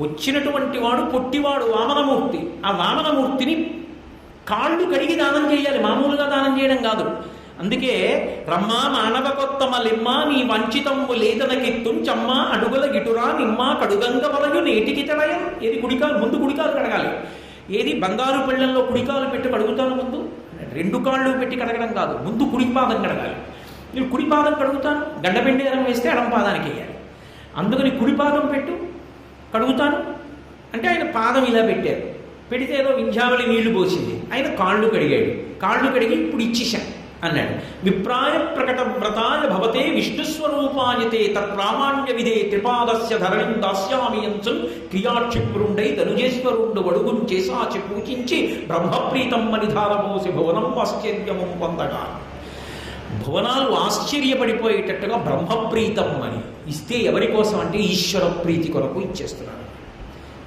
వచ్చినటువంటి వాడు పొట్టివాడు వామనమూర్తి. ఆ వామనమూర్తిని కాళ్ళు కడిగి దానం చేయాలి, మామూలుగా దానం చేయడం కాదు. అందుకే రమ్మా మానవ కొత్తమ లిమ్మ నీ వంచితమ్ము లేదనకిత్తుం చమ్మ అడుగుల గిటురా నిమ్మ కడుగంగ వలయు నేటికి తడయం. ఏది కుడికాలు, ముందు కుడికాలు కడగాలి. ఏది బంగారు పళ్ళెంలో కుడికాలు పెట్టి కడుగుతాను ముందు, రెండు కాళ్ళు పెట్టి కడగడం కాదు, ముందు కుడిపాదం కడగాలి. నేను కుడిపాదం కడుగుతాను, గండపెండేరం వేస్తే ఎడం పాదానికి వేయాలి. అందుకని కుడిపాదం పెట్టు కడుగుతాను అంటే ఆయన పాదం ఇలా పెట్టారు, పెడితే ఏదో వింధ్యావళి నీళ్లు పోసింది, ఆయన కాళ్ళు కడిగాడు. కాళ్ళు కడిగి ఇప్పుడు ఇచ్చేశాను అన్నాడు. విప్రాయ ప్రకట వ్రతాయ భవతే విష్ణుస్వరూపాయతే తత్ప్రామాణ్య విధే త్రిపాదస్య ధరణిం దాస్యామి యంచున్ క్రియాక్షిప్రుండై ధనుజేశ్వరుండు వడుగుం చేసాచి పూజించి బ్రహ్మప్రీతం మనిధారమోసి భువనం ఆశ్చర్యము పొందగా. భువనాలు ఆశ్చర్యపడిపోయేటట్టుగా బ్రహ్మప్రీతం అని ఇస్తే ఎవరి కోసం అంటే ఈశ్వర ప్రీతి కొరకు ఇచ్చేస్తున్నాడు.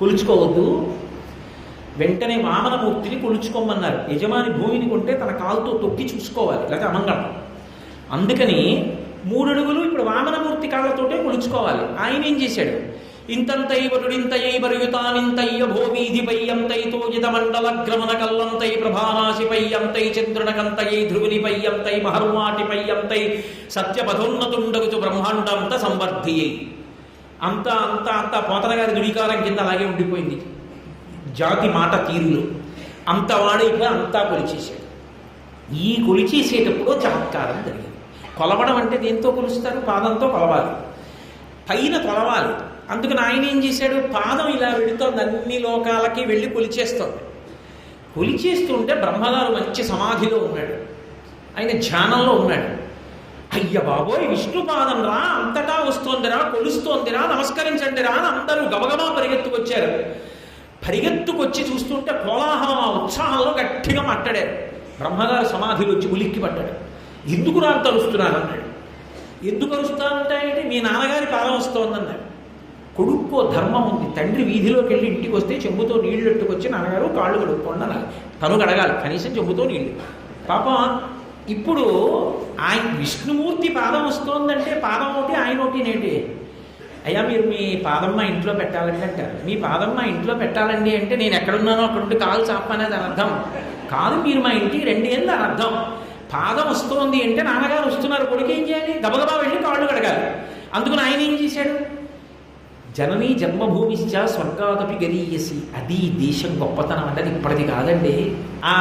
కొలుచుకోవద్దు, వెంటనే వామనమూర్తిని కొలుచుకోమన్నారు. యజమాని భూమిని కొంటే తన కాలుతో తొక్కి చూసుకోవాలి, లేకపోతే అమంగళం. అందుకని 3 అడుగులు ఇప్పుడు వామనమూర్తి కాళ్ళతోటే కొలుచుకోవాలి. ఆయన ఏం చేశాడు? ఇంతంతై వటుడింతయై వరుయుతానింతయ్య భోవీధిపై అంతైతో జితమండల గ్రమణ కల్లంతై ప్రభారాశిపై అంతై చంద్రునకంతయై ధ్రువునిపై అంతై మహర్వాటిపై అంతై సత్యపథోన్నతుండగుచు బ్రహ్మాండంత సంవర్ధియై. అంతా అంతా అంతా పోతన గారి దుడికారం కింద అలాగే ఉండిపోయింది జాతి మాట తీరులో. అంత వాడైపోయి అంతా కొలిచేశాడు. ఈ కొలిచేసేటప్పుడు చమత్కారం జరిగింది. కొలవడం అంటే దేంతో కొలుస్తారు? పాదంతో కొలవాలి, పైన కొలవాలి. అందుకని ఆయన ఏం చేశాడు? పాదం ఇలా వెళుతోంది, అన్ని లోకాలకి వెళ్ళి కొలిచేస్తోంది. కొలిచేస్తుంటే బ్రహ్మగారు మంచి సమాధిలో ఉన్నాడు, ఆయన ధ్యానంలో ఉన్నాడు. అయ్య బాబోయ్, విష్ణుపాదం రా, అంతటా వస్తోందిరా, కొలుస్తోందిరా, నమస్కరించండిరా అని అందరూ గబగబా పరిగెత్తుకొచ్చారు. పరిగెత్తుకొచ్చి చూస్తుంటే కోలాహలం, ఆ ఉత్సాహంలో గట్టిగా మాట్లాడారు. బ్రహ్మగారు సమాధిలోంచి ఉలిక్కి పడ్డాడు. ఎందుకు రా తరుస్తున్నారు అన్నాడు. ఎందుకు అరుస్తానంటే మీ నాన్నగారి పాదం వస్తోందన్నాడు. కొడుక్కో ధర్మం ఉంది, తండ్రి వీధిలోకి వెళ్ళి ఇంటికి వస్తే చెంబుతో నీళ్లు ఎట్టుకొచ్చి నాన్నగారు కాళ్ళు కడుక్కోండి అనాలి, తను కడగాలి కనీసం చెంబుతో నీళ్లు. పాపం ఇప్పుడు ఆయన విష్ణుమూర్తి పాదం వస్తోందంటే పాదం ఒకటి ఆయన ఒకటి నేటి. అయ్యా మీరు మీ పాదం మా ఇంట్లో పెట్టాలండి అంటారు. మీ పాదం మా ఇంట్లో పెట్టాలండి అంటే నేను ఎక్కడున్నానో అక్కడుండి కాలు చాపనేది అని అర్థం కాదు. మీరు మా ఇంటికి రండి అని దాని అర్థం. పాదం వస్తోంది అంటే నాన్నగారు వస్తున్నారు, కొడుకు ఏం చేయాలి? గబగబా వెళ్ళి కాళ్ళు కడగాలి. అందుకని ఆయన ఏం చేశాడు? జననీ జన్మభూమిశ్చ స్వర్గాదపి గరీయసి. అది దేశం గొప్పతనం అంటే అది ఇప్పటిది కాదండి. ఆ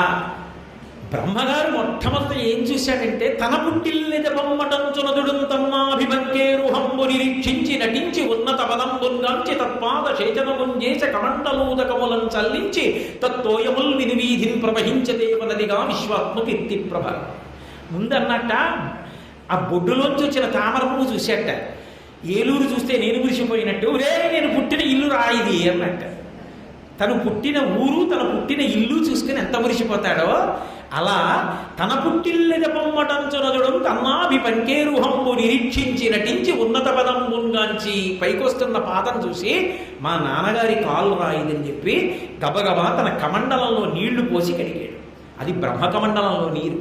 బ్రహ్మగారు మొట్టమొదట ఏం చూశాడంటే తన పుట్టిల్లిద బొమ్మటంచునదుడు తన్నాభిబంకేరుహంబు నిరీక్షించి నటించి ఉన్నత పదంబుంగాంచి తత్పాద శేచనముంజేస కమండలూదకములం చల్లించి తత్తోయముల్ వినివీధిని ప్రవహించదేవనదిగా విశ్వాత్మ కీర్తి ప్రభ. ముందన్నట్ట ఆ బొడ్డులోంచి వచ్చిన తామర పువ్వు చూశాట. ఏలూరు చూస్తే నేను మురిసిపోయినట్టు, రే నేను పుట్టిన ఇల్లు రాయిది అన్నట్ట. తను పుట్టిన ఊరు, తను పుట్టిన ఇల్లు చూసుకుని ఎంత మురిసిపోతాడో అలా తన పుట్టిల్లిద పొమ్మటంచునదుడు తన్నాభి పంకేరుహంబు నిరీక్షించి నటించి ఉన్నత పదంబుంగాంచి పైకొస్తున్న పాదం చూసి మా నాన్నగారి కాలు రాయిదని చెప్పి గబగబా తన కమండలంలో నీళ్లు పోసి కడిగాడు. అది బ్రహ్మకమండలంలో నీరు.